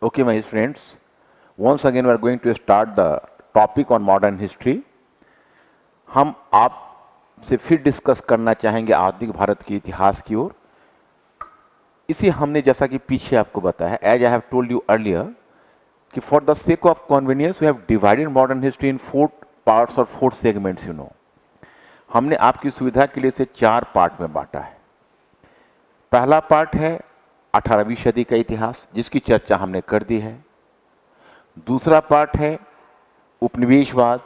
Okay, my friends, once again we are going to start the topic on modern history. हम आपसे फिर discuss करना चाहेंगे आधुनिक भारत के इतिहास की ओर। इसी हमने जैसा कि पीछे आपको बताया, as I have told you earlier, कि for the sake of convenience we have divided modern history in 4 parts और 4 सेगमेंट्स। हमने आपकी सुविधा के लिए इसे 4 पार्ट में बांटा है। पहला पार्ट है 18वीं सदी का इतिहास, जिसकी चर्चा हमने कर दी है। दूसरा पार्ट है उपनिवेशवाद,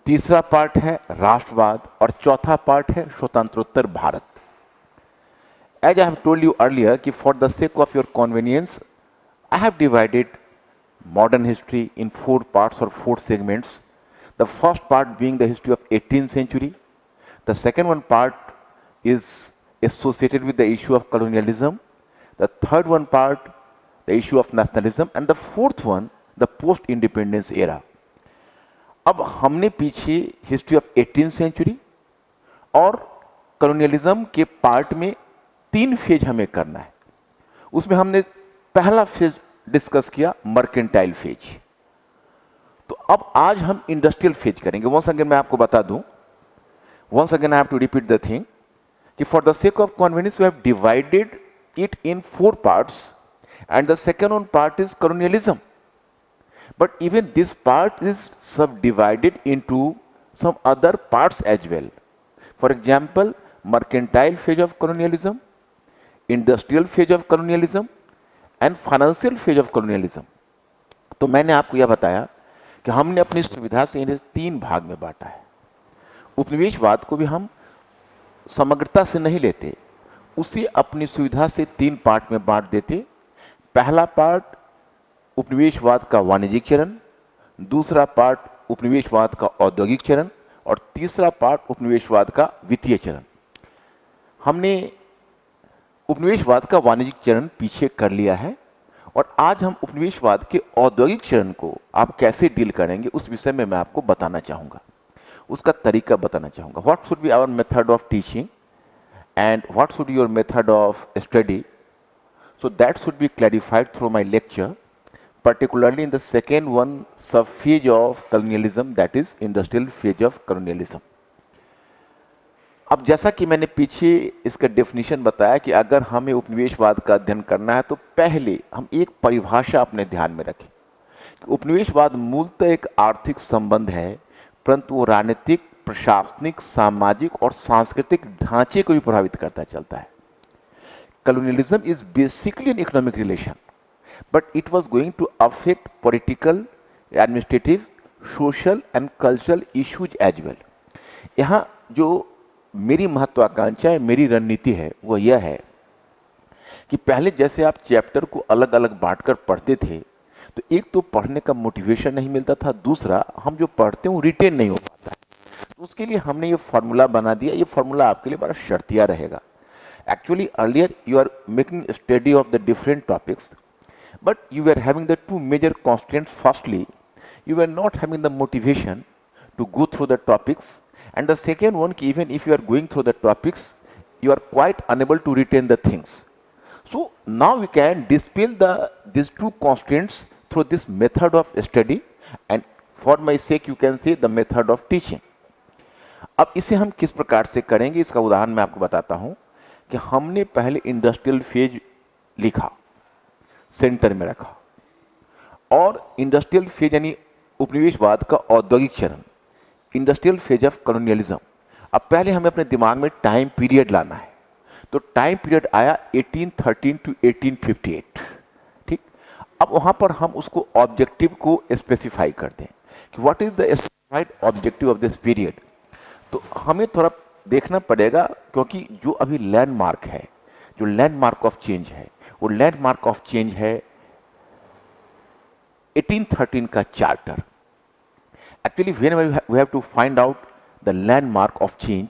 तीसरा पार्ट है राष्ट्रवाद और चौथा पार्ट है स्वतंत्रोत्तर Bharat. As I have told you earlier कि for the sake of your convenience I have divided modern history in 4 parts or 4 segments. The first part being the history of 18th century. The second one part is associated with the issue of colonialism. The third one part, the issue of nationalism. And the fourth one, the post-independence era. अब हमने पीछे history of 18th century और colonialism के part में 3 phase हमें करना है। उसमें हमने पहला फेज डिस्कस किया, मर्केंटाइल फेज। तो अब आज हम इंडस्ट्रियल फेज करेंगे। वंस अगेन मैं आपको बता दूं, once again I have to repeat the thing कि for the sake of convenience we have divided it in 4 parts and the second one part is colonialism, but even this part is subdivided into some other parts as well. For example, mercantile phase of colonialism, industrial phase of colonialism and financial phase of colonialism. तो मैंने आपको यह बताया कि हमने अपनी सुविधा से इन्हें 3 भाग में बांटा है। उपनिवेशवाद को भी हम समग्रता से नहीं लेते, उसे अपनी सुविधा से 3 पार्ट में बांट देते। पहला पार्ट उपनिवेशवाद का वाणिज्यिक चरण, दूसरा पार्ट उपनिवेशवाद का औद्योगिक चरण और तीसरा पार्ट उपनिवेशवाद का वित्तीय चरण। हमने उपनिवेशवाद का वाणिज्यिक चरण पीछे कर लिया है और आज हम उपनिवेशवाद के औद्योगिक चरण को आप कैसे डील करेंगे उस विषय में मैं आपको बताना चाहूंगा, उसका तरीका बताना चाहूंगा। What should be our method of teaching and what should your method of study, so that should be clarified through my lecture, particularly in the second one sub phase of colonialism, that is industrial phase of colonialism. अब जैसा कि मैंने पीछे इसका definition बताया कि अगर हमें उपनिवेशवाद का अध्ययन करना है तो पहले हम एक परिभाषा अपने ध्यान में रखें कि उपनिवेशवाद मूलतः एक आर्थिक संबंध है, परंतु वो राजनीतिक, प्रशासनिक, सामाजिक और सांस्कृतिक ढांचे को भी प्रभावित करता चलता है। colonialism is basically an economic relation, but it was going to affect political, administrative, social and cultural issues as well. यहाँ जो मेरी महत्वाकांक्षा है, मेरी रणनीति है, वो यह है कि पहले जैसे आप चैप्टर को अलग अलग बांटकर पढ़ते थे तो एक तो पढ़ने का मोटिवेशन नहीं मिलता था, दूसरा हम जो पढ़ते हैं वो रिटेन नहीं हो पाता है। तो उसके लिए हमने ये फॉर्मूला बना दिया। ये फॉर्मूला आपके लिए बड़ा शर्तिया रहेगा। Actually, earlier you are making a study of the different topics, but you were having the 2 major constraints. Firstly, you were not having the motivation to go through the topics, and the second one, even if you are going through the topics, you are quite unable to retain the things. So now we can dispel these 2 constraints through this method of study, and for my sake you can say the method of teaching. अब इसे हम किस प्रकार से करेंगे, इसका उदाहरण मैं आपको बताता हूं कि हमने पहले इंडस्ट्रियल फेज लिखा, सेंटर में रखा, और इंडस्ट्रियल फेज यानी उपनिवेशवाद का औद्योगिक चरण, इंडस्ट्रियल फेज ऑफ कॉलोनियलिज्म। अब पहले हमें अपने दिमाग में टाइम पीरियड लाना है, तो टाइम पीरियड आया 1813 टू 1858। ठीक, अब वहां पर हम उसको ऑब्जेक्टिव को स्पेसिफाई कर दें कि what is the specified objective of this period. तो हमें थोड़ा देखना पड़ेगा, क्योंकि जो अभी लैंडमार्क है, जो लैंडमार्क ऑफ चेंज है, वो लैंडमार्क ऑफ चेंज है 1813 का charter. Actually whenever we have to find out the landmark of change,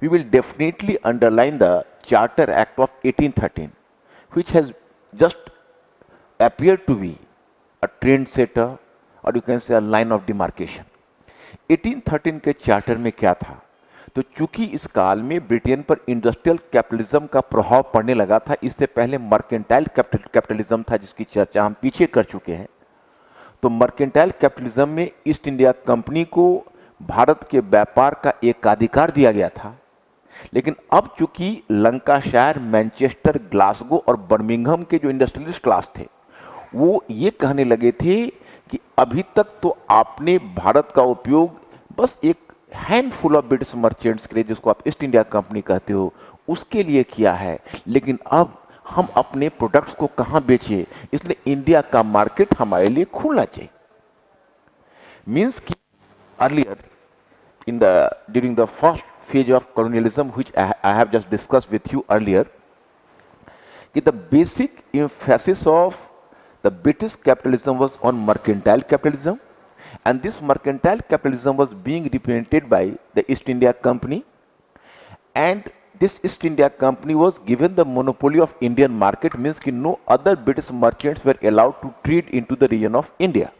we will definitely underline the charter act of 1813 which has just appear to be a trend setter और you can say a line of demarcation. 1813 के charter में क्या था? तो चूंकि इस काल में ब्रिटेन पर इंडस्ट्रियल कैपिटलिज्म का प्रभाव पड़ने लगा था, इससे पहले मर्केंटाइल कैपिटलिज्म था जिसकी चर्चा हम पीछे कर चुके हैं। तो मर्केंटाइल कैपिटलिज्म में ईस्ट इंडिया कंपनी को भारत के व्यापार का एकाधिकार दिया गया था। लेकिन अब चूंकि लंकाशायर, मैनचेस्टर, ग्लासगो और बर्मिंघम के जो इंडस्ट्रियलिस्ट क्लास थे वो ये कहने लगे थे कि अभी तक तो आपने भारत का उपयोग बस एक हैंडफुल ऑफ ब्रिटिश मर्चेंट्स के लिए, जिसको आप ईस्ट इंडिया कंपनी कहते हो, उसके लिए किया है, लेकिन अब हम अपने प्रोडक्ट्स को कहां बेचें, इसलिए इंडिया का मार्केट हमारे लिए खुलना चाहिए। मीन्स कि earlier in the during the first phase of colonialism, which I have just discussed with you earlier, the basic emphasis of the British capitalism was on mercantile capitalism, and this mercantile capitalism was being represented by the East India Company, and this East India Company was given the monopoly of Indian market, means that no other British merchants were allowed to trade into the region of India.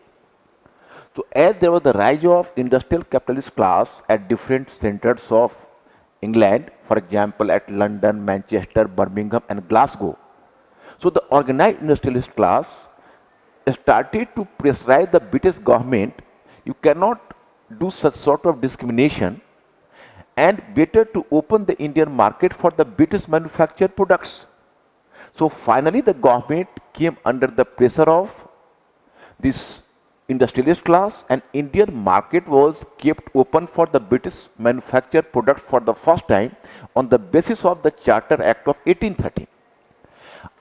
So as there was the rise of industrial capitalist class at different centers of England, for example at London, Manchester, Birmingham and Glasgow, so the organized industrialist class started to pressurize the British government, you cannot do such sort of discrimination, and better to open the Indian market for the British manufactured products. So finally the government came under the pressure of this industrialist class, and Indian market was kept open for the British manufactured products for the first time on the basis of the Charter Act of 1813.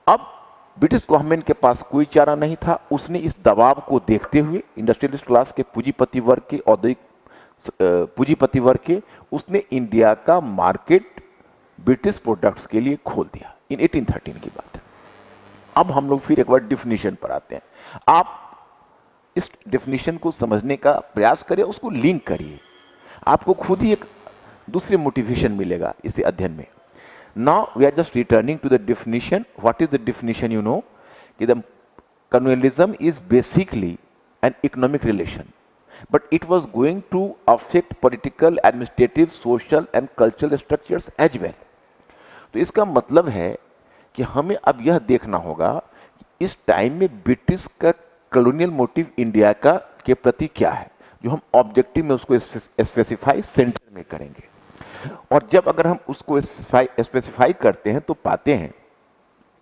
अब British government के पास कोई चारा नहीं था, उसने इस दबाव को देखते हुए इंडस्ट्रियलिस्ट क्लास के पूंजीपति वर्ग के, औद्योगिक पूंजीपति वर्ग के, उसने इंडिया का मार्केट ब्रिटिश प्रोडक्ट्स के लिए खोल दिया। इन 1813 की बात है। अब हम लोग फिर एक बार डिफिनीशन पर आते हैं। आप इस डेफिनेशन को समझने का प्रयास करिए, उसको लिंक करिए, आपको खुद ही एक दूसरी मोटिवेशन मिलेगा इस अध्ययन में। Now we are just returning to the definition. What is the definition? You know कि the colonialism is basically an economic relation, but it was going to affect political, administrative, social and cultural structures as well. तो इसका मतलब है कि हमें अब यह देखना होगा कि इस टाइम में ब्रिटिश का कॉलोनियल मोटिव इंडिया का के प्रति क्या है, जो हम ऑब्जेक्टिव में उसको स्पेसिफाई सेंटर में करेंगे। और जब अगर हम उसको स्पेसिफाई करते हैं तो पाते हैं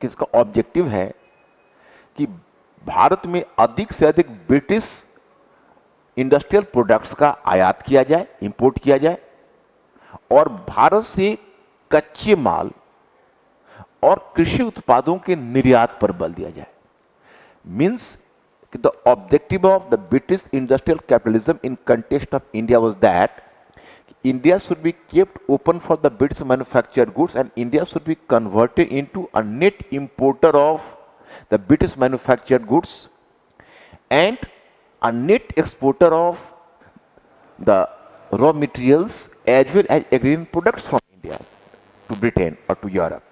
कि इसका ऑब्जेक्टिव है कि भारत में अधिक से अधिक ब्रिटिश इंडस्ट्रियल प्रोडक्ट्स का आयात किया जाए, इंपोर्ट किया जाए, और भारत से कच्चे माल और कृषि उत्पादों के निर्यात पर बल दिया जाए। Means the objective of the British industrial capitalism in context of India was that India should be kept open for the British manufactured goods, and India should be converted into a net importer of the British manufactured goods and a net exporter of the raw materials as well as agrarian products from India to Britain or to Europe.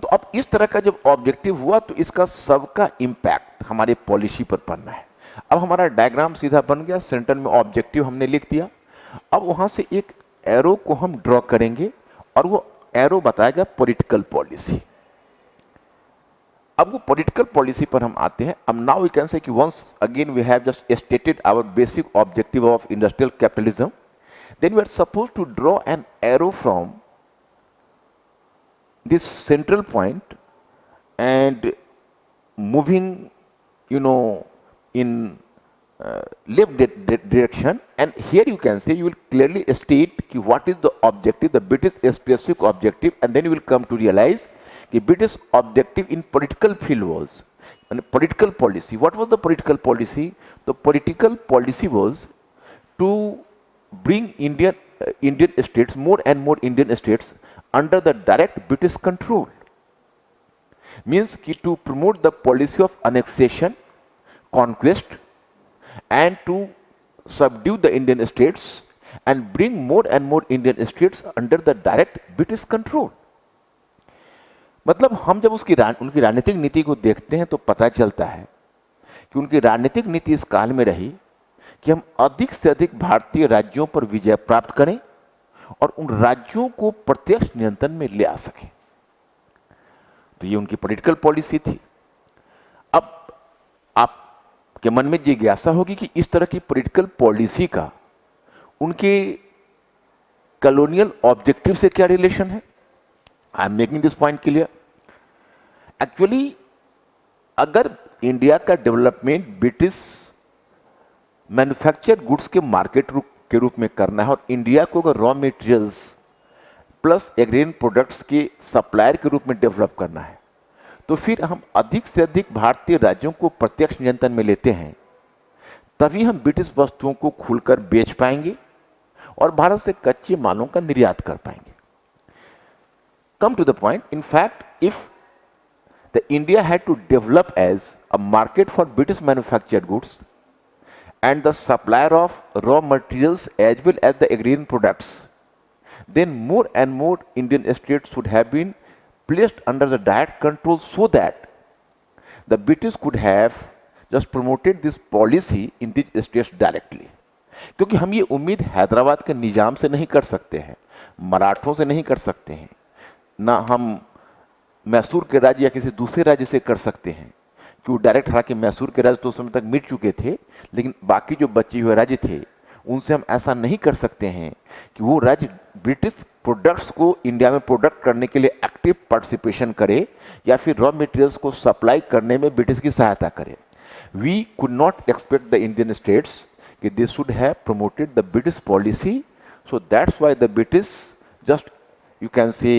तो अब इस तरह का जब objective हुआ तो इसका सबका इंपैक्ट हमारे पॉलिसी पर पड़ना है। अब हमारा डायग्राम सीधा बन गया, सेंटर में ऑब्जेक्टिव हमने लिख दिया। अब वहां से एक एरो को हम ड्रॉ करेंगे और वो एरो बताएगा पॉलिटिकल पॉलिसी। अब वो पॉलिटिकल पॉलिसी पर हम आते हैं। अब नाउ वी कैन से कि once again we have just stated our basic objective of industrial capitalism, then we are suppose to draw an arrow from this central point and moving, you know, in left direction, and here you can say, you will clearly state ki what is the objective, the British specific objective, and then you will come to realize ki British objective in political field was, and political policy. What was the political policy? The political policy was to bring Indian states, more and more Indian states under the direct British control. Means ki to promote the policy of annexation, conquest, and to subdue the Indian states and bring more and more Indian states under the direct British control. मतलब हम जब उनकी राजनीतिक नीति को देखते हैं तो पता चलता है कि उनकी राजनीतिक नीति इस काल में रही कि हम अधिक से अधिक भारतीय राज्यों पर विजय प्राप्त करें और उन राज्यों को प्रत्यक्ष नियंत्रण में ले आ सके। तो ये उनकी पॉलिटिकल पॉलिसी थी। अब आपके मन में जिज्ञासा होगी कि इस तरह की पॉलिटिकल पॉलिसी का उनके कॉलोनियल ऑब्जेक्टिव से क्या रिलेशन है। I am making this point clear. Actually अगर इंडिया का डेवलपमेंट ब्रिटिश मैन्युफैक्चर गुड्स के मार्केट के रूप में करना है और इंडिया को अगर रॉ मटेरियल्स प्लस एग्रीन प्रोडक्ट्स के सप्लायर के रूप में डेवलप करना है, तो फिर हम अधिक से अधिक भारतीय राज्यों को प्रत्यक्ष नियंत्रण में लेते हैं, तभी हम ब्रिटिश वस्तुओं को खुलकर बेच पाएंगे और भारत से कच्चे मालों का निर्यात कर पाएंगे। Come to the point, in fact if the India had to develop as a market for British manufactured goods and the supplier of raw materials as well as the agrarian products, then more and more Indian states should have been placed under the direct control so that the British could have just promoted this policy in these states directly. क्योंकि हम ये उम्मीद हैदराबाद के निजाम से नहीं कर सकते हैं, मराठों से नहीं कर सकते हैं, ना हम मैसूर के राज्य या किसी दूसरे राज्य से कर सकते हैं, कि वो डायरेक्ट, हालांकि मैसूर के राज्य तो उस समय तक मिट चुके थे, लेकिन बाकी जो बचे हुए राज्य थे उनसे हम ऐसा नहीं कर सकते हैं कि वो राज्य ब्रिटिश प्रोडक्ट्स को इंडिया में प्रोडक्ट करने के लिए एक्टिव पार्टिसिपेशन करे या फिर रॉ मटेरियल्स को सप्लाई करने में ब्रिटिश की सहायता करे। We could not expect the Indian states कि they should have promoted the British policy, so that's why the British just you can say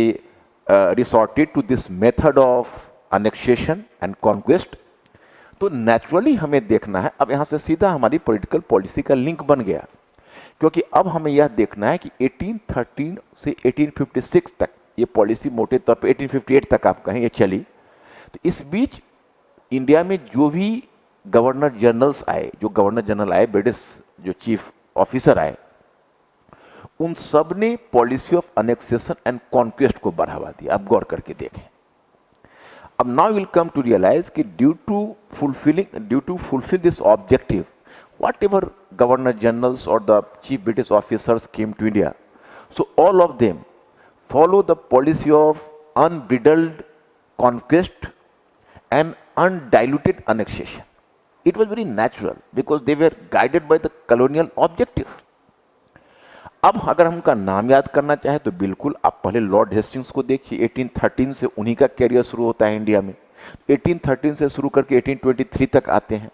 resorted to this method of annexation and conquest. तो naturally हमें देखना है, अब यहां से सीधा हमारी पॉलिटिकल पॉलिसी का लिंक बन गया, क्योंकि अब हमें यह देखना है कि 1813 से 1856 तक ये पॉलिसी मोटे तौर पे 1858 तक आप कहें ये चली। तो इस बीच इंडिया में जो भी गवर्नर जनरल्स आए, जो गवर्नर जनरल आए, ब्रिटिश जो चीफ ऑफिसर आए, उन सब ने policy of annexation and conquest को बढ़ावा दिया। आप गौर करके देखें। अब now you will come to realize कि due to fulfill this objective, whatever governor generals or the chief British officers came to India, so all of them follow the policy of unbridled conquest and undiluted annexation. It was very natural because they were guided by the colonial objective. अब अगर हम उनका नाम याद करना चाहें तो बिल्कुल आप पहले लॉर्ड हेस्टिंग्स को देखिए। 1813 से उन्हीं का कैरियर शुरू होता है इंडिया में। 1813 से शुरू करके 1823 तक आते हैं।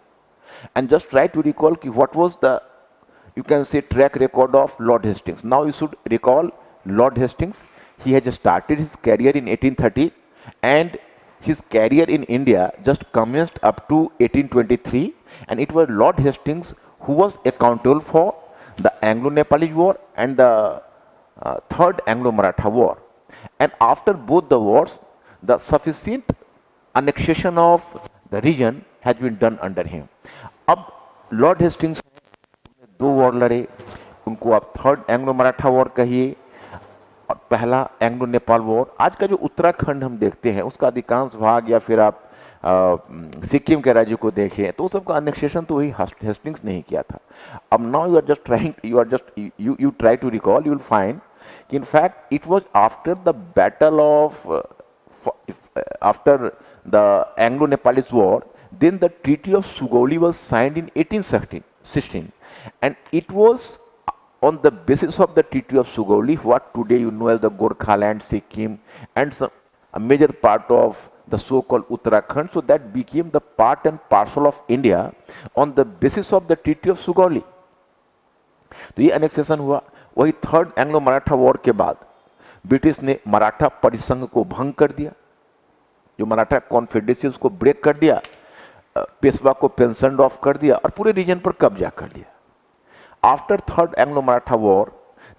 And just try to recall कि what was the you can say track record of Lord Hastings. Now you should recall Lord Hastings. He has started his career in 1830 and his career in India just commenced up to 1823, and it was Lord Hastings who was accountable for the Anglo-Nepalese War and the Third Anglo-Maratha War. And after both the wars, the sufficient annexation of the region has been done under him. अब Lord Hastings ने 2 war लड़े, उनको आप third एंग्लो-मराठा war कहिए और पहला Anglo Nepal war. आज का जो उत्तराखंड हम देखते हैं उसका अधिकांश भाग, या फिर आप सिक्किम के राज्य को देखें, तो सबका अनेक्सेशन तो वही हेस्टिंग्स नहीं किया था। अब now you try to recall, you will find कि in fact it was after the battle of after the Anglo Nepalese war, then the treaty of Sugauli was signed in 1816 and it was on the basis of the Treaty of Sugauli, what today you know as the Gorkhaland, Sikkim, and a major part of the so-called Uttarakhand, so that became the part and parcel of India on the basis of the Treaty of Sugauli. तो ये annexation हुआ। वही third Anglo Maratha war के बाद British ने मराठा परिसंघ को भंग कर दिया, जो मराठा कॉन्फेडरेसी उसको ब्रेक कर दिया, पेशवा को पेंशन ऑफ कर दिया और पूरे रीजन पर कब्जा कर लिया। After Third Anglo-Maratha War,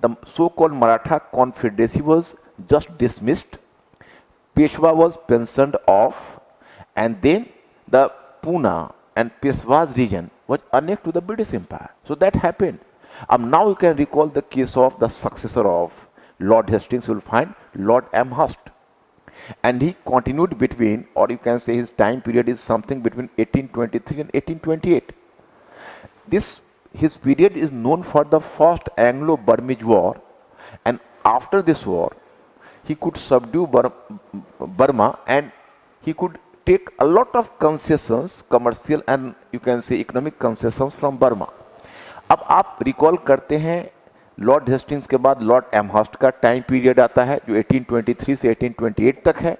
the so-called Maratha Confederacy was just dismissed. Peshwa was pensioned off, and then the Pune and Peshwa's region was annexed to the British Empire. So that happened. Now you can recall the case of the successor of Lord Hastings. You will find Lord Amherst, and he continued between, or you can say his time period is something between 1823 and 1828. His period is known for the First Anglo-Burmese War, and after this war, he could subdue Burma, and he could take a lot of concessions, commercial and you can say economic concessions from Burma. अब आप recall करते हैं Lord Hastings के बाद Lord Amherst का time period आता है जो 1823 से 1828 तक है,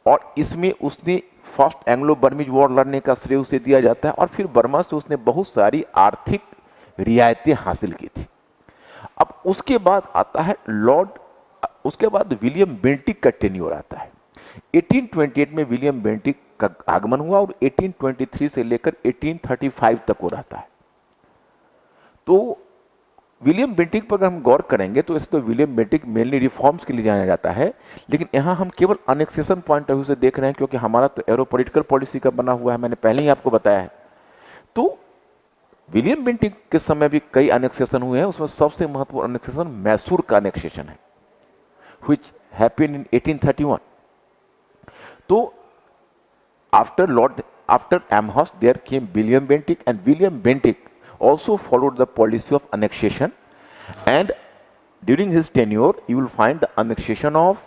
और इसमें उसने फर्स्ट एंग्लो बर्मीज वॉर लड़ने का श्रेय उसे दिया जाता है, और फिर बर्मा से उसने बहुत सारी आर्थिक रियायतें हासिल की थी। अब उसके बाद आता है उसके बाद विलियम बेंटिक का टेन्योर आता है। 1828 में विलियम बेंटिक का आगमन हुआ और 1823 से लेकर 1835 तक वो रहता है। तो विलियम बेंटिक पर अगर हम गौर करेंगे तो ऐसे तो विलियम बेंटिक मेनली रिफॉर्म्स के लिए जाना जाता है, लेकिन यहाँ हम केवल अनेक्सेशन पॉइंट ऑफ व्यू से देख रहे हैं, क्योंकि हमारा तो एरोपॉलिटिकल पॉलिसी का बना हुआ है, मैंने पहले ही आपको बताया है। तो विलियम बेंटिक के समय भी कई अनेक्सेशन हुए हैं, उसमें सबसे महत्वपूर्ण अनेक्सेशन मैसूर का अनेक्सेशन है, which happened in 1831. तो after Amherst there came William Bentinck, and William Bentinck also followed the policy of annexation, and during his tenure you will find the annexation of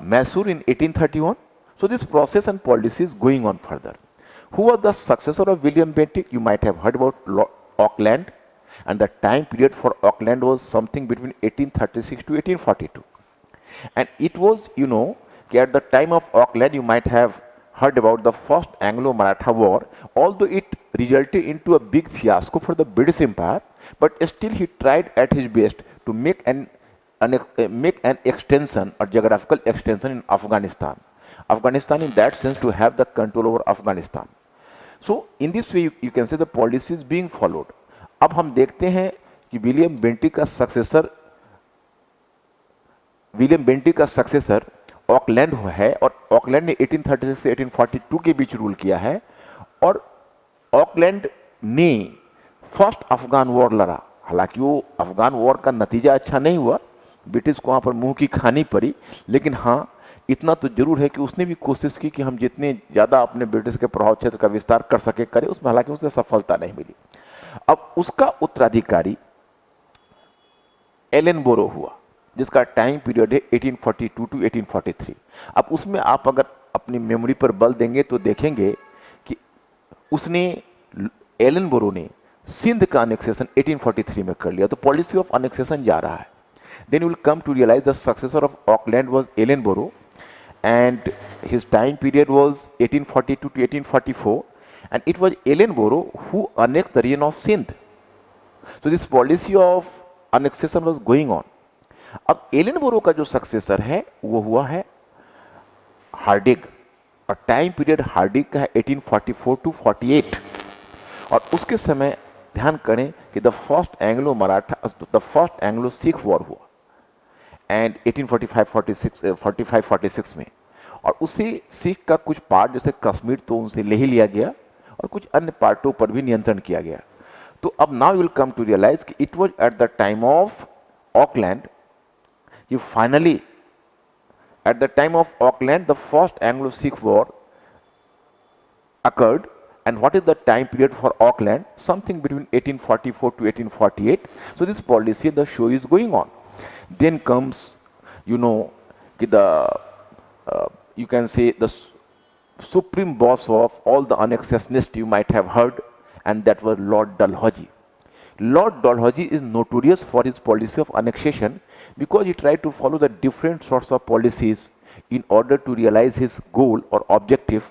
Mysore in 1831. So this process and policy is going on further. Who was the successor of William Bentinck? You might have heard about Auckland, and the time period for Auckland was something between 1836 to 1842. And it was, at the time of Auckland, you might have heard about the first Anglo-Maratha War, although it resulted into a big fiasco for the British Empire, but still he tried at his best to make an extension or geographical extension in Afghanistan. Afghanistan in that sense to have the control over Afghanistan. So in this way you can say the policy is being followed. अब हम देखते हैं कि William Bentinck का successor Auckland है, और Auckland ने 1836 से 1842 के बीच रूल किया है, और ऑकलैंड ने फर्स्ट अफगान वॉर लड़ा। हालांकि वो अफगान वॉर का नतीजा अच्छा नहीं हुआ, ब्रिटिश को वहाँ पर मुंह की खानी पड़ी, लेकिन हाँ इतना तो जरूर है कि उसने भी कोशिश की कि हम जितने ज़्यादा अपने ब्रिटिश के प्रभाव क्षेत्र का विस्तार कर सके करें, उसमें हालांकि उसे सफलता नहीं मिली। अब उसका उत्तराधिकारी एलन बोरो हुआ, जिसका टाइम पीरियड है 1842 टू 1843। अब उसमें आप अगर अपनी मेमोरी पर बल देंगे तो देखेंगे कि एलन बोरो ने सिंध का अनेक्सेशन 1843 में कर लिया, तो पॉलिसी ऑफ अनेक्सेशन जा रहा है। Then you will come to realize the successor of Auckland was Ellenborough, and his time period was 1842 to 1844, and it was Ellen Boro who annexed the region of Sindh. So this policy of annexation was going on. अब Elon बोरो का जो successor है वो हुआ है Hardinge, और time period Hardinge का है 1844 टू 48, और उसके समय ध्यान करें कि the first Anglo Sikh war हुआ एंड 1845-46 में, और उसी सिख का कुछ पार्ट जैसे कश्मीर तो उनसे ले ही लिया गया, और कुछ अन्य पार्टों पर भी नियंत्रण किया गया। तो अब now you will come to realize कि it was at the time of Auckland, you finally at the time of Auckland the first Anglo-Sikh war occurred, and what is the time period for Auckland? Something between 1844 to 1848. So this policy, the show is going on. Then comes you can say the supreme boss of all the annexationists you might have heard, and that was Lord Dalhousie. Lord Dalhousie is notorious for his policy of annexation because he tried to follow the different sorts of policies in order to realize his goal or objective.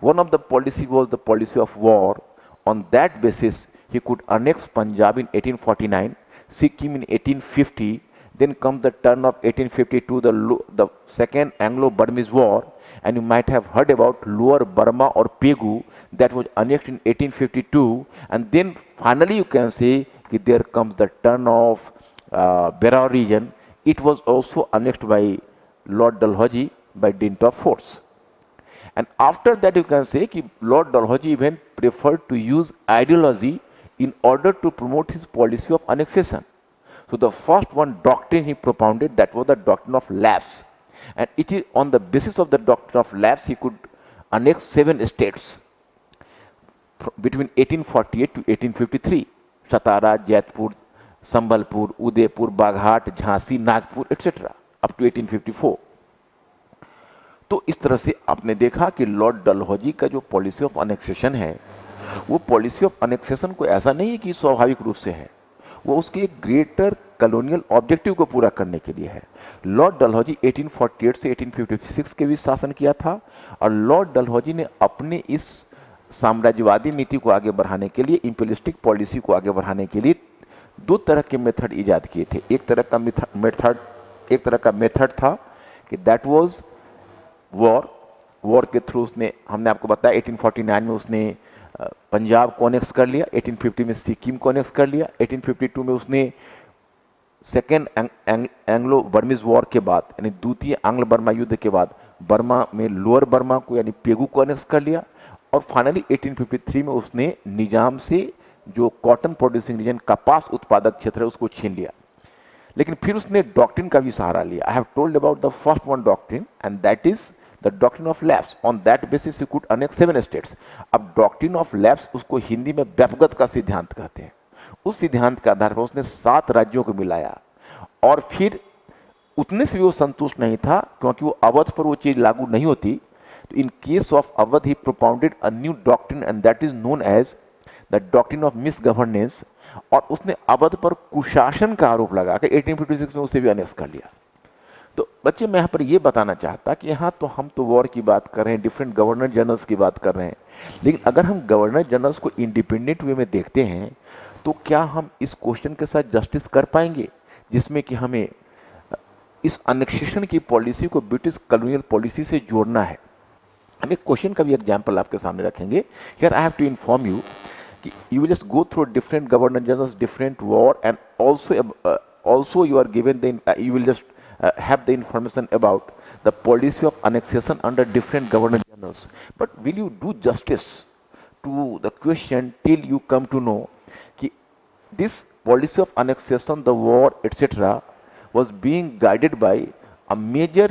One of the policy was the policy of war. On that basis, he could annex Punjab in 1849, Sikkim in 1850. Then comes the turn of 1852, the second Anglo-Burmese war, and you might have heard about Lower Burma or Pegu, that was annexed in 1852. And then finally you can say that there comes the turn of Berar region. It was also annexed by Lord Dalhousie by dint of force. And after that you can say that Lord Dalhousie even preferred to use ideology in order to promote his policy of annexation. So the first one doctrine he propounded, that was the doctrine of lapse. And it is on the basis of the doctrine of lapse he could annex 7 states between 1848 to 1853. Satara, Jaipur, Sambalpur, Udaipur, Baghat, Jhansi, Nagpur etcetera up to 1854। तो इस तरह से आपने देखा कि Lord Dalhousie का जो policy of annexation है, वो पॉलिसी ऑफ अनेक्सेशन को ऐसा नहीं है कि स्वाभाविक रूप से है, वो उसके एक ग्रेटर कॉलोनियल ऑब्जेक्टिव को पूरा करने के लिए है। लॉर्ड डलहौजी 1848 से 1856 के बीच शासन किया था और लॉर्ड डलहौजी ने अपने इस साम्राज्यवादी नीति को आगे बढ़ाने के लिए, इंपीरियलिस्टिक पॉलिसी को आगे बढ़ाने के लिए दो तरह के मेथड इजाद किए थे। एक तरह का मेथड था कि दैट वाज वॉर के थ्रू उसने, हमने आपको बताया 1849 में उसने पंजाब को अनेक्स कर लिया, 1850 में सिक्किम को अनेक्स कर लिया, 1852 में उसने सेकेंड एंग्लो बर्मीज वॉर के बाद, यानी द्वितीय आंग्ल बर्मा युद्ध के बाद बर्मा में लोअर बर्मा को यानी पेगू को अनेक्स कर लिया और फाइनली 1853 में उसने निजाम से जो कॉटन प्रोड्यूसिंग रीजन, कपास उत्पादक क्षेत्र है, उसको छीन लिया। लेकिन फिर उसने डॉक्ट्रिन का भी सहारा लिया। आई have told about the first one doctrine and that is the doctrine of lapse. On that basis you could annex 7 states. अब डॉक्ट्रिन ऑफ लैप्स, उसको हिंदी में व्यापगत का सिद्धांत कहते हैं। उस सिद्धांत के आधार पर उसने 7 राज्यों को मिलाया और फिर उतने से भी वो संतुष्ट नहीं था, क्योंकि वो अवध पर वो चीज लागू नहीं होती। तो in case of Awadh he propounded a new doctrine and that is known as the doctrine of misgovernance. और उसने अवध पर कुशासन का आरोप लगा के 1856 में उसे भी अनेक्स कर लिया। तो बच्चे, मैं यहाँ पर ये बताना चाहता कि यहाँ तो हम तो वॉर की बात कर रहे हैं, डिफरेंट गवर्नर जनरल्स की बात कर रहे हैं, लेकिन अगर हम गवर्नर जनरल्स को इंडिपेंडेंट वे में देखते हैं तो क्या हम इस क्वेश्चन के साथ जस्टिस कर पाएंगे जिसमें कि हमें इस अनेक्सेशन की पॉलिसी को ब्रिटिश कॉलोनियल पॉलिसी से जोड़ना है। हम एक क्वेश्चन का भी एग्जाम्पल आपके सामने रखेंगे। Here I have to inform you कि you will just go through different governor generals, different war, and also you are given you will just have the information about the policy of annexation under different governor generals. But will you do justice to the question till you come to know कि this policy of annexation, the war, etc., was being guided by a major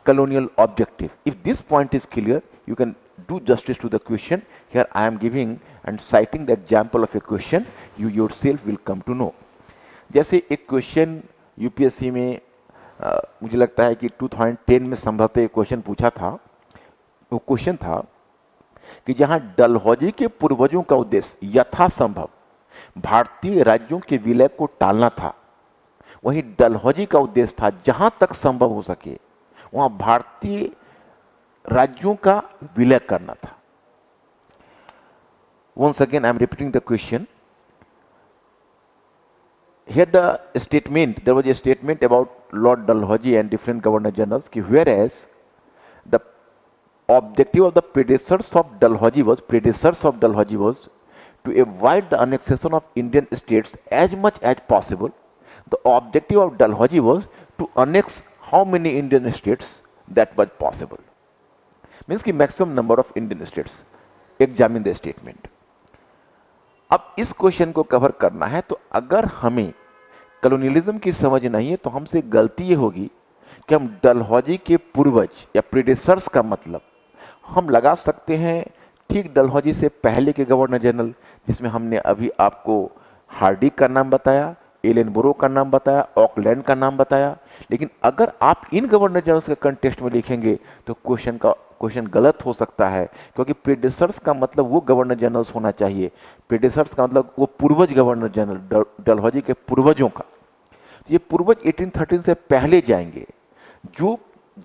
colonial objective? If this point is clear, you can do justice to the question. Here I am giving and citing the example of a question, you yourself will come to know. जैसे एक question UPSC में मुझे लगता है कि 2010 में संभवतः एक क्वेश्चन पूछा था। वो क्वेश्चन था कि जहां डलहौजी के पूर्वजों का उद्देश्य यथासंभव भारतीय राज्यों के विलय को टालना था, वहीं डलहौजी का उद्देश्य था जहां तक संभव हो सके वहां भारतीय राज्यों का विलय करना था। Once again, I am repeating the question. Here the statement, there was a statement about Lord Dalhousie and different governor generals, whereas the objective of the predecessors of Dalhousie was to avoid the annexation of Indian states as much as possible. The objective of Dalhousie was to annex how many Indian states that was possible. Means कि maximum number of Indian states. Examine the statement. अब इस question को cover करना है तो अगर हमें colonialism की समझ नहीं है तो हमसे गलती ये होगी कि हम डलहौजी के पूर्वज या प्रीडेसर्स का मतलब हम लगा सकते हैं ठीक डलहौजी से पहले के गवर्नर जनरल, जिसमें हमने अभी आपको हार्डिक का नाम बताया, एलेनबरो का नाम बताया, ऑकलैंड का नाम बताया। लेकिन अगर आप इन गवर्नर जनरल्स के कंटेक्स्ट में लिखेंगे तो क्वेश्चन गलत हो सकता है, क्योंकि प्रीडेसर्स का मतलब वो गवर्नर जनरल्स होना चाहिए। प्रीडेसर्स का मतलब वो पूर्वज गवर्नर जनरल, डलहौजी के पूर्वजों का। तो ये पूर्वज 1813 से पहले जाएंगे, जो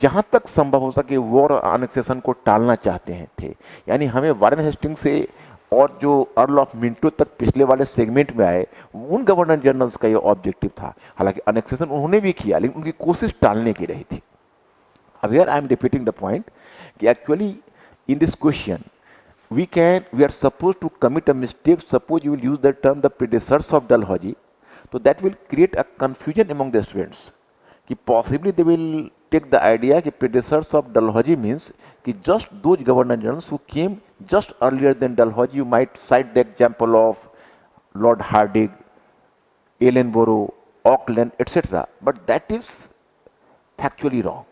जहां तक संभव हो सके वॉर अनेक्सेशन को टालना चाहते हैं थे। यानी हमें वारेन हेस्टिंग्स से और जो अर्ल ऑफ मिंटो तक पिछले वाले सेगमेंट में आए, उन गवर्नर जनरल्स का ये ऑब्जेक्टिव था। हालांकि अनेक्सेशन उन्होंने भी किया, लेकिन उनकी कोशिश टालने की रही थी। अब here I am repeating the point कि actually in this question we are supposed to commit a mistake. Suppose you will use the term the predecessors of Dalhousie, so that will create a confusion among the students कि possibly they will take the idea कि predecessors of Dalhousie means कि just those governor generals who came just earlier than Dalhousie. You might cite the example of Lord Hardinge, Ellenborough, Auckland, etc. But that is factually wrong.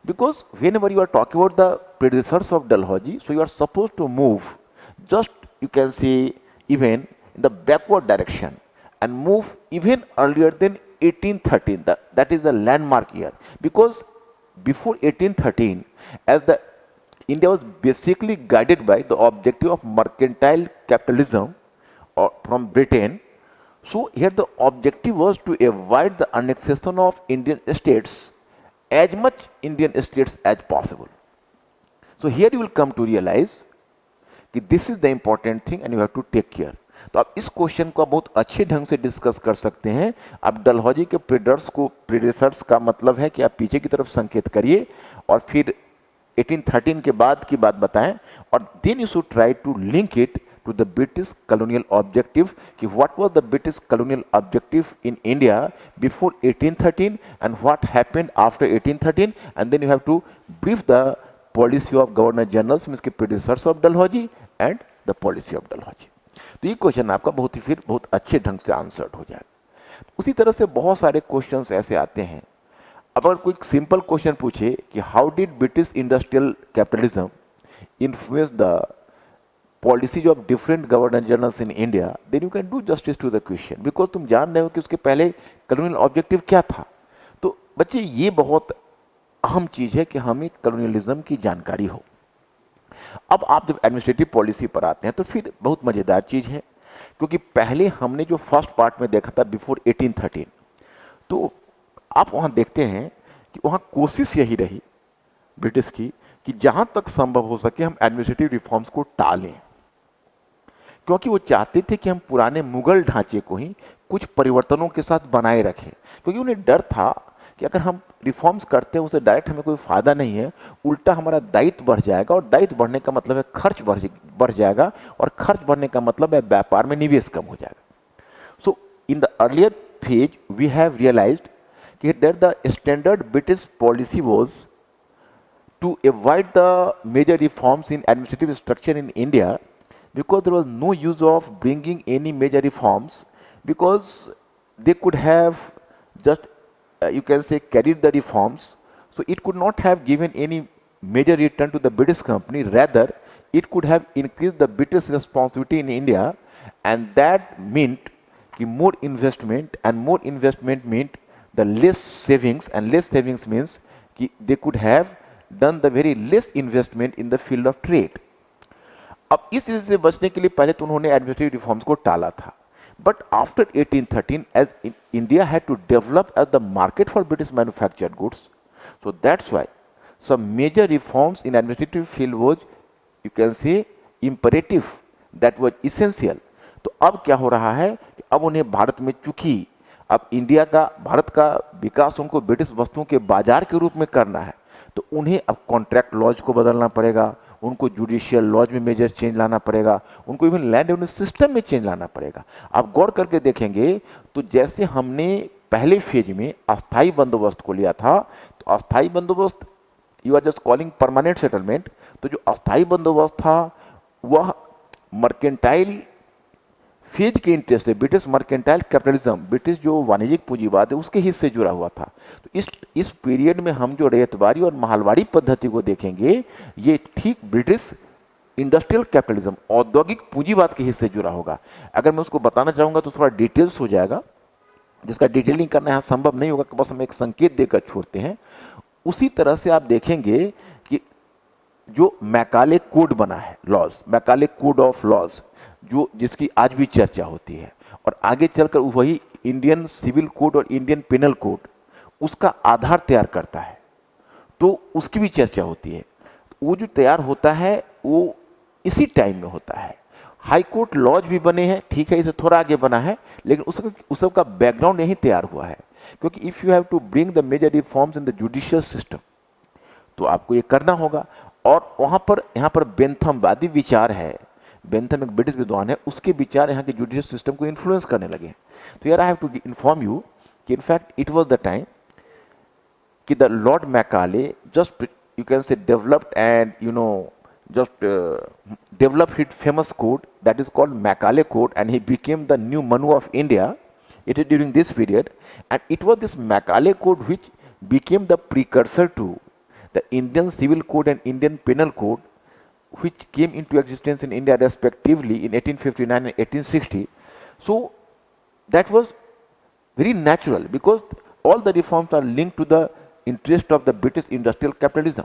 Because whenever you are talking about the predecessors of Dalhousie, so you are supposed to move just, you can say, even in the backward direction and move even earlier than 1813. That is the landmark year, because before 1813, as the India was basically guided by the objective of mercantile capitalism or from Britain. So here the objective was to avoid the annexation of Indian states, as much Indian states as possible. So here you will come to realize कि this is the important thing and you have to take care. तो आप इस question को बहुत अच्छे ढंग से discuss कर सकते हैं। आप डलहौजी के प्रेडेसर्स का मतलब है कि आप पीछे की तरफ संकेत करिए और फिर 1813 के बाद की बात बताएं, और then you should try to link it to the British colonial objective कि what was the British colonial objective in India before 1813 and what happened after 1813, and then you have to brief the policy of governor generals means के predecessors of Dalhousie and the policy of Dalhousie. तो ये question आपका बहुत अच्छे ढंग से answered हो जाएगा। उसी तरह से बहुत सारे क्वेश्चंस ऐसे आते हैं। अब अगर कोई सिंपल क्वेश्चन पूछे कि how did British industrial capitalism influence the policies of different governor generals in India, then you can do justice to the question, because तुम जान रहे हो कि उसके पहले कॉलोनियल ऑब्जेक्टिव क्या था। तो बच्चे ये बहुत अहम चीज है कि हमें कॉलोनियलिज्म की जानकारी हो। अब आप जब एडमिनिस्ट्रेटिव पॉलिसी पर आते हैं तो फिर बहुत मजेदार चीज है, क्योंकि पहले हमने जो फर्स्ट पार्ट में देखा था बिफोर 1813, तो आप वहां देखते हैं कि वहां कोशिश यही रही ब्रिटिश की कि जहां तक संभव हो सके हम एडमिनिस्ट्रेटिव रिफॉर्म्स को टालें, क्योंकि वो चाहते थे कि हम पुराने मुगल ढांचे को ही कुछ परिवर्तनों के साथ बनाए रखें, क्योंकि उन्हें डर था कि अगर हम रिफॉर्म्स करते हैं उसे डायरेक्ट हमें कोई फायदा नहीं है, उल्टा हमारा दायित्व बढ़ जाएगा, और दायित्व बढ़ने का मतलब है खर्च बढ़ जाएगा, और खर्च बढ़ने का मतलब है व्यापार में निवेश कम हो जाएगा। So in the earlier phase we have realized कि that the standard British policy was to avoid the major reforms in administrative structure in India, because there was no use of bringing any major reforms, because they could have just you can say carried the reforms, so it could not have given any major return to the British company, rather it could have increased the British responsibility in India, and that meant कि more investment, and more investment meant the less savings, and less savings means कि they could have done the very less investment in the field of trade. अब इस चीज से बचने के लिए पहले तो उन्होंने एडमिनिस्ट्रेटिव रिफॉर्म्स को टाला था, but after 1813 as India had to develop as the market for British manufactured goods, so that's why some major reforms in administrative field was you can say imperative, that was essential. तो अब क्या हो रहा है कि अब उन्हें भारत में, चूंकि अब भारत का विकास उनको ब्रिटिश वस्तुओं के बाजार के रूप में करना है, तो उन्हें अब कॉन्ट्रैक्ट लॉज को बदलना पड़ेगा, उनको जुडिशियल लॉज में मेजर चेंज लाना पड़ेगा, उनको इवन लैंड रेवेन्यू सिस्टम में चेंज लाना पड़ेगा। आप गौर करके देखेंगे तो जैसे हमने पहले फेज में अस्थाई बंदोबस्त को लिया था, तो अस्थाई बंदोबस्त you are just calling permanent settlement, तो जो अस्थाई बंदोबस्त था वह मर्केंटाइल फेज के इंटरेस्ट है, ब्रिटिश मर्केंटाइल कैपिटलिज्म, ब्रिटिश जो वाणिज्यिक पूंजीवाद है उसके हिस्से जुड़ा हुआ था। तो इस पीरियड में हम जो रैयतवाड़ी और महलवाड़ी पद्धति को देखेंगे, ये ठीक ब्रिटिश इंडस्ट्रियल कैपिटलिज्म, औद्योगिक पूंजीवाद के हिस्से जुड़ा होगा। अगर मैं उसको बताना चाहूंगा तो थोड़ा डिटेल्स हो जाएगा, जिसका डिटेलिंग करना यहाँ संभव नहीं होगा, बस हम एक संकेत देकर छोड़ते हैं। उसी तरह से आप देखेंगे कि जो मैकाले कोड बना है, laws, Macaulay code of laws, जो जिसकी आज भी चर्चा होती है, और आगे चलकर वही इंडियन सिविल कोड और इंडियन पेनल कोड उसका आधार तैयार करता है, तो उसकी भी चर्चा होती है। वो जो तैयार होता है वो इसी टाइम में होता है। हाई कोर्ट लॉज भी बने हैं, ठीक है, इसे थोड़ा आगे बना है, लेकिन उस सब का बैकग्राउंड यही तैयार हुआ है, क्योंकि if you have to bring the major reforms in the judicial system, तो आपको ये करना होगा। और यहाँ पर बेंथमवादी विचार है, बेंथम एक ब्रिटिश विद्वान है, उसके विचार यहाँ के जुडिशियल सिस्टम को इन्फ्लुएंस करने लगे। तो यार I have to inform you कि in fact it was the time कि the Lord Macaulay just you can say developed and just developed his famous code that is called Macaulay Code, and he became the new Manu of India. It is during this period, and it was this Macaulay Code which became the precursor to the Indian Civil Code and Indian Penal Code, which came into existence in India respectively in 1859 and 1860. So That was very natural because all the reforms are linked to the interest of the British industrial capitalism.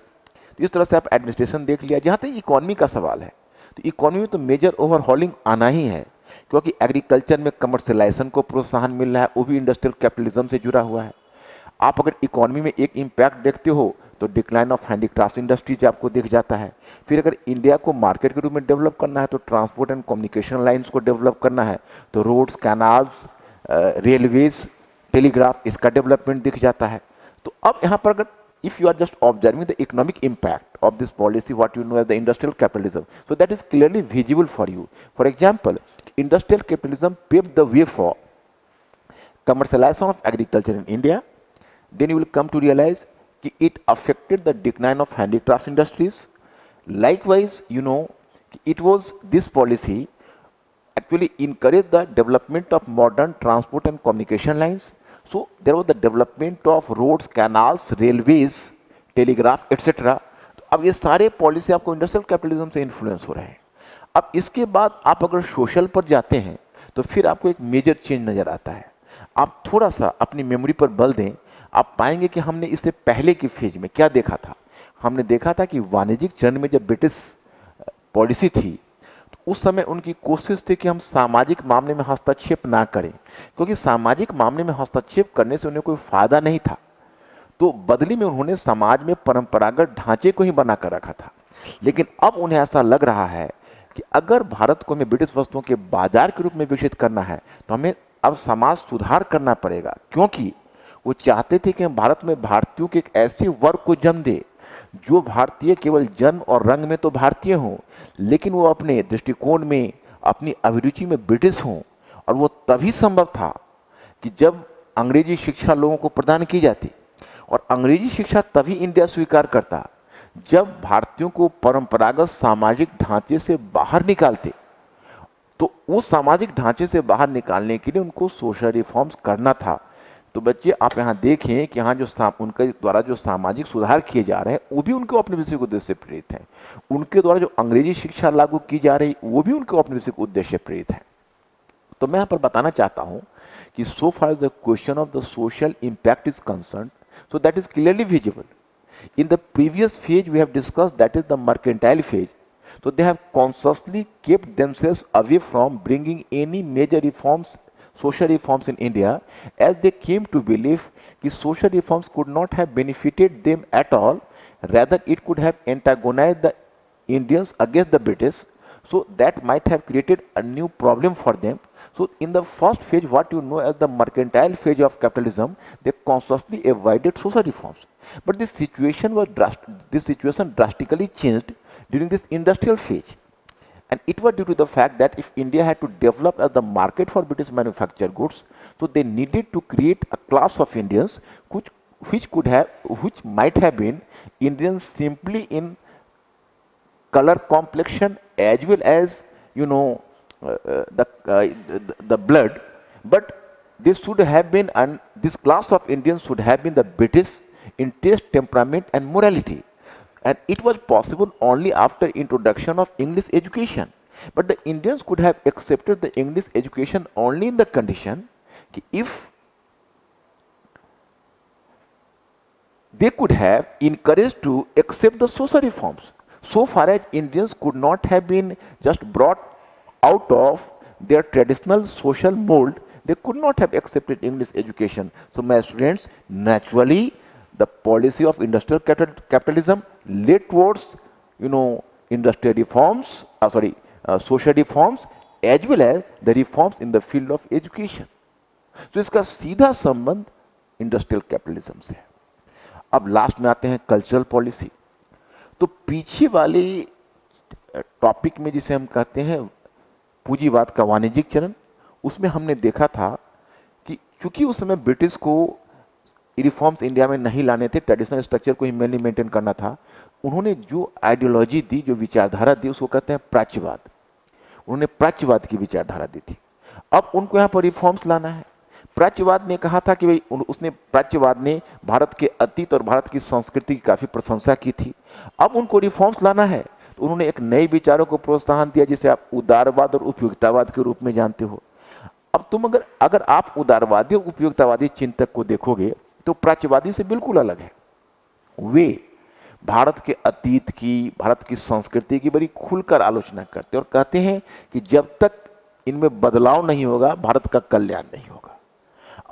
तो इस तरह से आप administration देख लिया। जहाँ तक economy का सवाल है तो इकोनॉमी में तो मेजर ओवरहॉलिंग आना ही है, क्योंकि एग्रीकल्चर में कमर्शलाइजेशन को प्रोत्साहन मिल रहा है, वो भी इंडस्ट्रियल कैपिटलिज्म से जुड़ा हुआ है। आप अगर इकोनॉमी में एक इम्पैक्ट देखते हो तो डिक्लाइन ऑफ हैंडीक्राफ्ट इंडस्ट्रीज आपको दिख जाता है। फिर अगर इंडिया को मार्केट के रूप में डेवलप करना है तो ट्रांसपोर्ट एंड कम्युनिकेशन लाइंस को डेवलप करना है, तो रोड्स, कैनाल्स, रेलवेज, टेलीग्राफ, इसका डेवलपमेंट दिख जाता है। तो अब यहाँ पर अगर if you are just observing the economic impact of this policy, what you know as the industrial capitalism, so that is clearly visible for you. For example, industrial capitalism paved the way for commercialization of agriculture in India. Then you will come to realize that it affected the decline of handicrafts industries. Likewise, you know, it was this policy actually encouraged the development of modern transport and communication lines. So there was the development of roads, canals, railways, telegraph, etc. तो अब ये सारे policy आपको industrial capitalism से influence हो रहे हैं। अब इसके बाद आप अगर सोशल पर जाते हैं तो फिर आपको एक मेजर चेंज नजर आता है। आप थोड़ा सा अपनी मेमोरी पर बल दें, आप पाएंगे कि हमने इससे पहले की फेज में क्या देखा था। हमने देखा था कि वाणिज्यिक चरण में जब ब्रिटिश पॉलिसी थी तो उस समय उनकी कोशिश थी कि हम सामाजिक मामले में हस्तक्षेप ना करें, क्योंकि सामाजिक मामले में हस्तक्षेप करने से उन्हें कोई फायदा नहीं था। तो बदली में उन्होंने समाज में परंपरागत ढांचे को ही बनाकर रखा था। लेकिन अब उन्हें ऐसा लग रहा है कि अगर भारत को हमें ब्रिटिश वस्तुओं के बाजार के रूप में विकसित करना है तो हमें अब समाज सुधार करना पड़ेगा, क्योंकि वो चाहते थे कि हम भारत में भारतीयों के एक ऐसे वर्ग को जन्म दे जो भारतीय केवल जन्म और रंग में तो भारतीय हों, लेकिन वो अपने दृष्टिकोण में, अपनी अभिरुचि में ब्रिटिश हों। और वो तभी संभव था कि जब अंग्रेजी शिक्षा लोगों को प्रदान की जाती, और अंग्रेजी शिक्षा तभी इंडिया स्वीकार करता जब भारतीयों को परंपरागत सामाजिक ढांचे से बाहर निकालते। तो उस सामाजिक ढांचे से बाहर निकालने के लिए उनको सोशल रिफॉर्म्स करना था। तो बच्चे आप यहाँ देखें कि यहाँ जो उनके द्वारा जो सामाजिक सुधार किए जा रहे हैं वो भी उनको अपने विषय उद्देश्य से प्रेरित हैं। उनके द्वारा जो अंग्रेजी शिक्षा लागू की जा रही वो भी उनको अपने विषय उद्देश्य से प्रेरित है। तो मैं यहाँ पर बताना चाहता हूँ कि so far as the question of the social impact is concern, so that is clearly visible. In the previous phase we have discussed, that is the mercantile phase. So they have consciously kept themselves away from bringing any major reforms, social reforms in India, as they came to believe that social reforms could not have benefited them at all. Rather, it could have antagonized the Indians against the British. So that might have created a new problem for them. So in the first phase, what you know as the mercantile phase of capitalism, they consciously avoided social reforms. But this situation drastically changed during this industrial phase. And it was due to the fact that if India had to develop as the market for British manufactured goods, so they needed to create a class of Indians which might have been Indians simply in color complexion as well as, you know, the blood, but this should have been, and this class of Indians should have been the British in taste, temperament and morality. And it was possible only after introduction of English education. But the Indians could have accepted the English education only in the condition if they could have encouraged to accept the social reforms. So far as Indians could not have been just brought out of their traditional social mold, they could not have accepted English education. So my students, naturally the policy of industrial capitalism led towards, you know, industrial reforms, social reforms as well as the reforms in the field of education. तो इसका सीधा संबंध industrial capitalism से है। अब last में आते हैं कल्चरल पॉलिसी। तो पीछे वाले टॉपिक में जिसे हम कहते हैं पूंजीवाद का वाणिज्यिक चरण, उसमें हमने देखा था कि चूंकि उस समय ब्रिटिश को रिफॉर्म्स इंडिया में नहीं लाने थे, ट्रेडिशनल स्ट्रक्चर को ही मेनली मेंटेन करना था, उन्होंने जो आइडियोलॉजी दी, जो विचारधारा दी, उसको कहते हैं प्राच्यवाद। उन्होंने प्राच्यवाद की विचारधारा दी थी। अब उनको यहाँ पर रिफॉर्म्स लाना है। प्राच्यवाद ने कहा था कि भाई प्राच्यवाद ने भारत के अतीत और भारत की संस्कृति की काफी प्रशंसा की थी। अब उनको रिफॉर्म्स लाना है तो उन्होंने एक नए विचारों को प्रोत्साहन दिया जिसे आप उदारवाद और उपयोगितावाद के रूप में जानते हो। अब तुम अगर अगर आप उदारवादी और उपयोगितावादी चिंतक को देखोगे तो प्राच्यवादी से बिल्कुल अलग है। वे भारत के अतीत की, भारत की संस्कृति की बड़ी खुलकर आलोचना करते हैं और कहते हैं कि जब तक इनमें बदलाव नहीं होगा भारत का कल्याण नहीं होगा।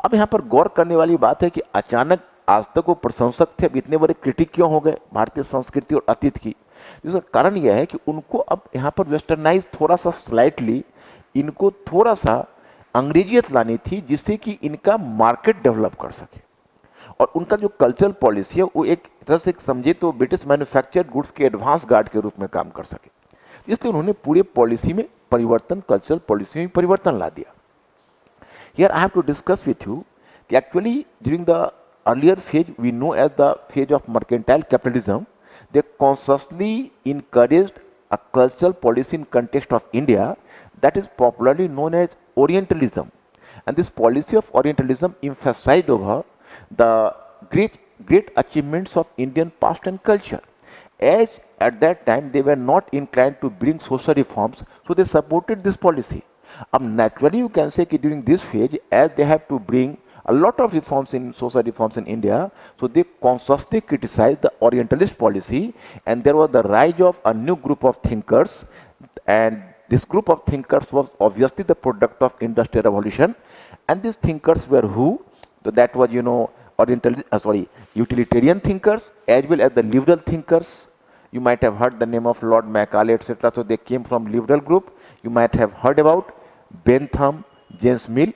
अब यहां पर गौर करने वाली बात है कि अचानक आज तक वो प्रशंसक थे, अब इतने बड़े क्रिटिक क्यों हो गए भारतीय संस्कृति और अतीत की? जिसका कारण यह है कि उनको अब यहां पर वेस्टर्नाइज थोड़ा सा, स्लाइटली इनको थोड़ा सा अंग्रेजियत लानी थी, जिससे कि इनका मार्केट डेवलप कर सके और उनका जो कल्चरल पॉलिसी है वो एक तरह से समझे तो ब्रिटिश मैन्युफैक्चर्ड गुड्स के एडवांस गार्ड के रूप में काम कर सके। इसलिए उन्होंने पूरे पॉलिसी में परिवर्तन, कल्चरल पॉलिसी में परिवर्तन ला दिया। Here I have to discuss with you that actually during the earlier phase we know as the phase of mercantile capitalism, they consciously encouraged a cultural policy in context of India that is popularly known as Orientalism, and this policy of Orientalism emphasized over the great achievements of Indian past and culture. As at that time they were not inclined to bring social reforms, so they supported this policy. Naturally you can say that during this phase, as they have to bring a lot of reforms in social reforms in India, so they consciously criticized the Orientalist policy, and there was the rise of a new group of thinkers, and this group of thinkers was obviously the product of Industrial Revolution, and these thinkers were who? So that was, utilitarian thinkers as well as the liberal thinkers. You might have heard the name of Lord Macaulay, etc. So they came from liberal group. You might have heard about Bentham, James Mill.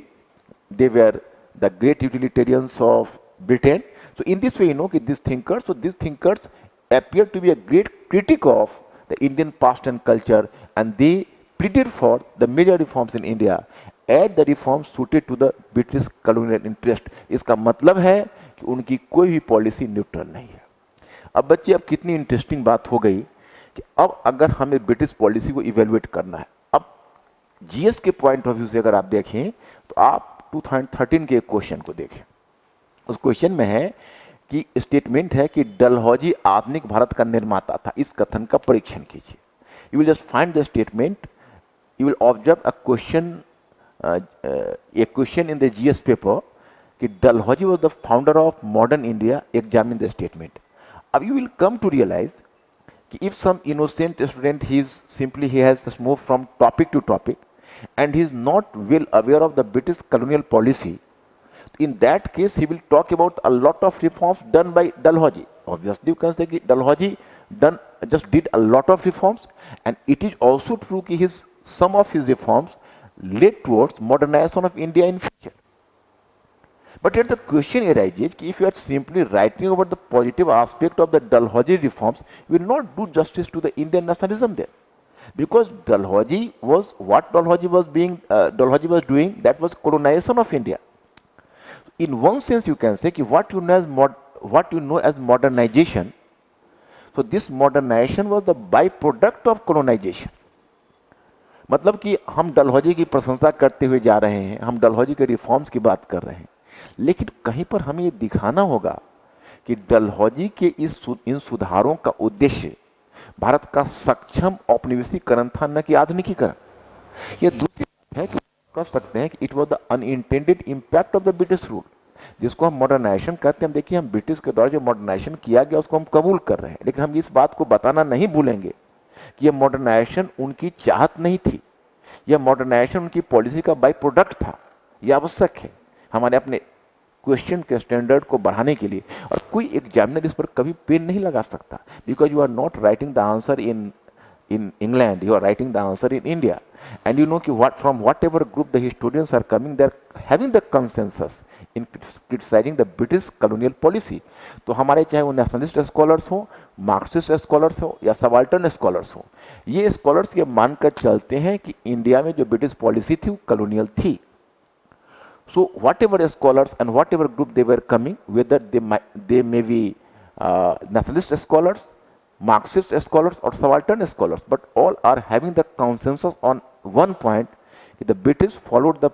They were the great utilitarians of Britain. So in this way, these thinkers appear to be a great critic of the Indian past and culture, and they pleaded for the major reforms in India as the reforms suited to the British colonial interest. इसका मतलब है कि उनकी कोई भी policy neutral नहीं है। अब बच्चे, अब कितनी इंटरेस्टिंग बात हो गई कि अब अगर हमें ब्रिटिश पॉलिसी को इवेल्युएट करना है, अब जीएस के पॉइंट ऑफ व्यू से अगर आप देखें तो आप 2013 के एक क्वेश्चन को देखें। उस क्वेश्चन में है कि स्टेटमेंट है कि डलहौजी आधुनिक भारत का निर्माता था। इस कथन का परीक्षण कीजिए। You will just find the statement, you will observe a question in the GS paper कि Dalhousie was the founder of modern India, examine the statement. अब you will come to realize that if some innocent student he has just moved from topic to topic and he is not well aware of the British colonial policy, in that case he will talk about a lot of reforms done by Dalhousie. Obviously you can say that Dalhousie did a lot of reforms, and it is also true that some of his reforms led towards modernization of India in future. But yet the question arises, if you are simply writing about the positive aspect of the Dalhousie reforms, you will not do justice to the Indian nationalism there. Because Dalhousie was doing, that was colonization of India. In one sense you can say what you know as modernization, so this modernization was the byproduct of colonization. मतलब कि हम डलहौजी की प्रशंसा करते हुए जा रहे हैं, हम डलहौजी के रिफॉर्म्स की बात कर रहे हैं, लेकिन कहीं पर हमें ये दिखाना होगा कि डलहौजी के इन सुधारों का उद्देश्य भारत का सक्षम औपनिवेशीकरण था, न कि आधुनिकीकरण। ये दूसरी बात है कि कह सकते हैं कि it was the unintended impact of the British rule, जिसको हम मॉडर्नाइजेशन कहते हैं। देखिए, हम ब्रिटिश के द्वारा जो मॉडर्नाइजेशन किया गया उसको हम कबूल कर रहे हैं, लेकिन हम इस बात को बताना नहीं भूलेंगे कि यह मॉडर्नाइजेशन उनकी चाहत नहीं थी, यह मॉडर्नाइजेशन उनकी पॉलिसी का बाई प्रोडक्ट था। यह आवश्यक है हमारे अपने क्वेश्चन के स्टैंडर्ड को बढ़ाने के लिए, और कोई एग्जामिनर इस पर कभी पेन नहीं लगा सकता, because you are not writing the answer in England, you are writing the answer in India, and you know from whatever group the historians are coming, they are having the consensus in criticizing the British colonial policy. तो हमारे चाहे वो nationalist scholars हो, Marxist scholars हो या subaltern scholars हो, ये scholars ये मानकर चलते हैं कि इंडिया में जो ब्रिटिश पॉलिसी थी वो कॉलोनियल थी। So whatever scholars and whatever group they were coming, whether they may be nationalist scholars, Marxist scholars or subaltern scholars, but all are having the consensus on one point: the British followed the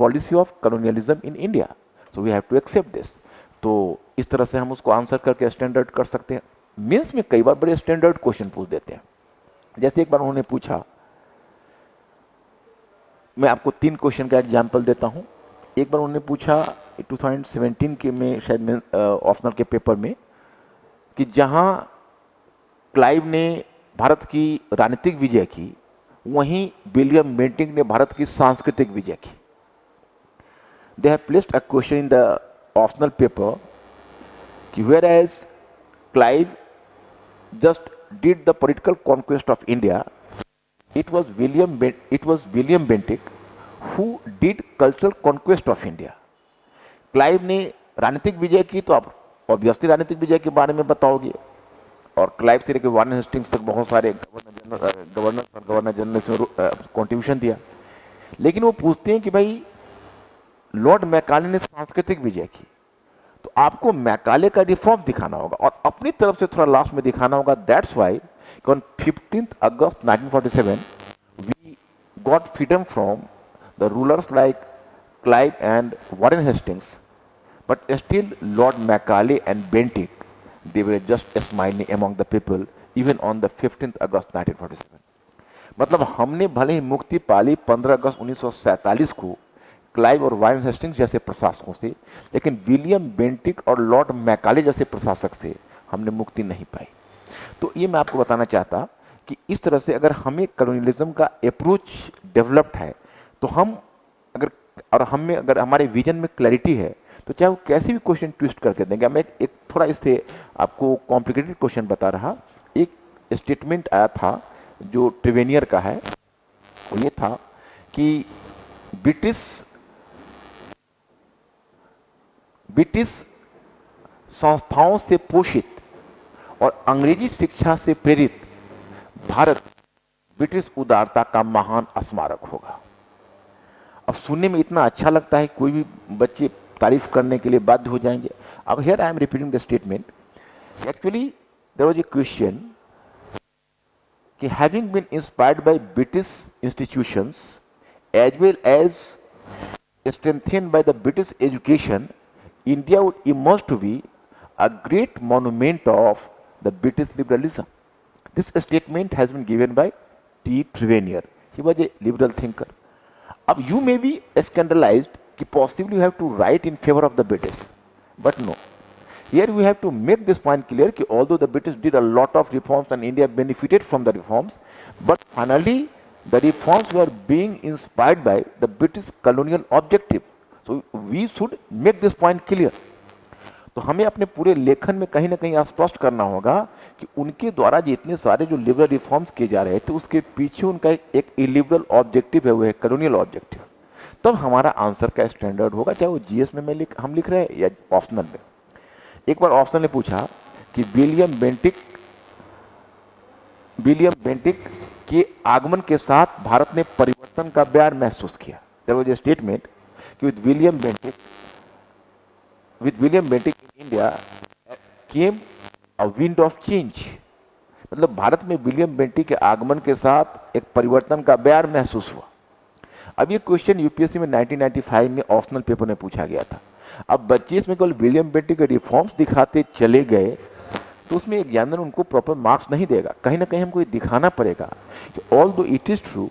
policy of colonialism in India. So we have to accept this. तो इस तरह से हम उसको answer करके standard कर सकते हैं। मेंस में कई बार बड़े स्टैंडर्ड क्वेश्चन पूछ देते हैं। जैसे एक बार उन्होंने पूछा मैं आपको 3 क्वेश्चन का एग्जाम्पल देता हूं। एक बार उन्होंने पूछा 2017 के में, शायद ऑप्शनल के पेपर में, कि जहां क्लाइव ने भारत की राजनीतिक विजय की, वहीं विलियम बेंटिक ने भारत की सांस्कृतिक विजय की। They have placed a question in the optional paper कि whereas Clive just did the political conquest of India, it was William Bentinck who did cultural conquest of India. Clive ने राजनीतिक विजय की, तो आप ऑब्वियसली राजनीतिक विजय के बारे में बताओगे, और क्लाइव से लेकर वारेन हेस्टिंग्स तक बहुत सारे गवर्नर जनरल ने कॉन्ट्रीब्यूशन दिया। लेकिन वो पूछते हैं कि भाई लॉर्ड मैकाले ने सांस्कृतिक विजय की, तो आपको मैकाले का रिफॉर्म दिखाना होगा और अपनी तरफ से थोड़ा लास्ट में दिखाना होगा। That's why on 15th August 1947 we got freedom from the rulers like Clive and Warren Hastings, but still Lord Macaulay and Bentinck, they were just smiling among the people even on the 15th August 1947. मतलब हमने भले ही मुक्ति पाली 15 अगस्त 1947 को Clive और Warren Hastings जैसे प्रशासकों से, लेकिन विलियम बेंटिक और लॉर्ड मैकाले जैसे प्रशासक से हमने मुक्ति नहीं पाई। तो ये मैं आपको बताना चाहता कि इस तरह से अगर हमें कॉलोनियलिज्म का अप्रोच डेवलप्ड है, तो हम अगर और हमें अगर हमारे विजन में क्लैरिटी है, तो चाहे वो कैसे भी क्वेश्चन ट्विस्ट करके देंगे। मैं एक थोड़ा इससे आपको कॉम्प्लिकेटेड क्वेश्चन बता रहा। एक स्टेटमेंट आया था जो ट्रिवेनियर का है, वो ये था कि ब्रिटिश संस्थाओं से पोषित और अंग्रेजी शिक्षा से प्रेरित भारत ब्रिटिश उदारता का महान स्मारक होगा। अब सुनने में इतना अच्छा लगता है, कोई भी बच्चे तारीफ करने के लिए बाध्य हो जाएंगे। अब here I am repeating the statement. Actually there was a question कि having been inspired by British institutions as well as strengthened by the British education, India would emerge to be a great monument of the British liberalism. This statement has been given by T. Trevanier. He was a liberal thinker. Now you may be scandalized that possibly you have to write in favor of the British, but no. Here we have to make this point clear that although the British did a lot of reforms and India benefited from the reforms, but finally the reforms were being inspired by the British colonial objective. So we should make this point clear. तो हमें अपने पूरे लेखन में कहीं ना कहीं स्पष्ट करना होगा कि उनके द्वारा जितने सारे जो लिबरल रिफॉर्म्स किए जा रहे थे, उसके पीछे उनका एक इलिबरल ऑब्जेक्टिव है, वो है कॉलोनियल ऑब्जेक्टिव। तब हमारा आंसर का स्टैंडर्ड होगा, चाहे वो जीएस में हम लिख रहे हैं या ऑप्शनल में। एक बार ऑप्शन ने पूछा कि विलियम बेंटिक के आगमन के साथ भारत ने परिवर्तन का ब्यार महसूस किया। देयर वाज ए स्टेटमेंट कि with William Bentinck in India came a wind of change. मतलब भारत में विलियम बेंटिक के आगमन के साथ एक परिवर्तन का ब्यार महसूस हुआ। अब ये क्वेश्चन यूपीएससी में 1995 में ऑप्शनल पेपर में पूछा गया था। अब बच्चे इसमें केवल विलियम बेंटिक के रिफॉर्म्स दिखाते चले गए तो उसमें एग्जामिनर उनको प्रॉपर मार्क्स नहीं देगा। कहीं ना कहीं हमको ये दिखाना पड़ेगा कि although it is true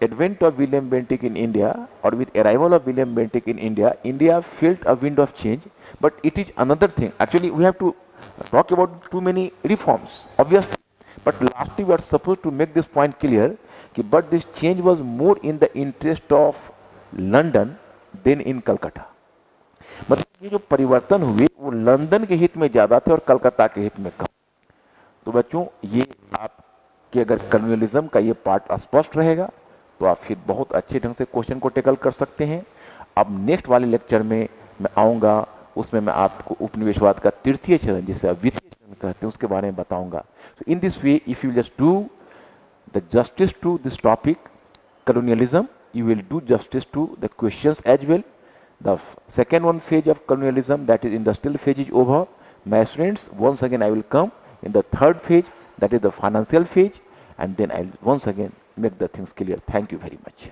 advent of William Bentinck in India, or with arrival of William Bentinck in India, India felt a wind of change, but it is another thing. Actually, we have to talk about too many reforms, obviously, but lastly we are supposed to make this point clear, but this change was more in the interest of London than in Calcutta. मतलब ये जो परिवर्तन हुए वो London के हित में ज्यादा थे और कलकत्ता के हित में कम। तो बच्चों, ये आपके अगर कॉलोनियलिज्म का ये पार्ट स्पष्ट रहेगा तो आप फिर बहुत अच्छे ढंग से क्वेश्चन को टेकल कर सकते हैं। अब नेक्स्ट वाले लेक्चर में मैं आऊँगा, उसमें मैं आपको उपनिवेशवाद का तृतीय चरण, जिसे वित्तीय चरण कहते हैं, उसके बारे में बताऊंगा। So in this way, if you just do the justice to this topic, colonialism, you will do justice to the questions as well. The second one phase of colonialism, that is industrial phase, is over. My students, once again I will come in the third phase, that is the financial phase, and then I will once again make the things clear. Thank you very much.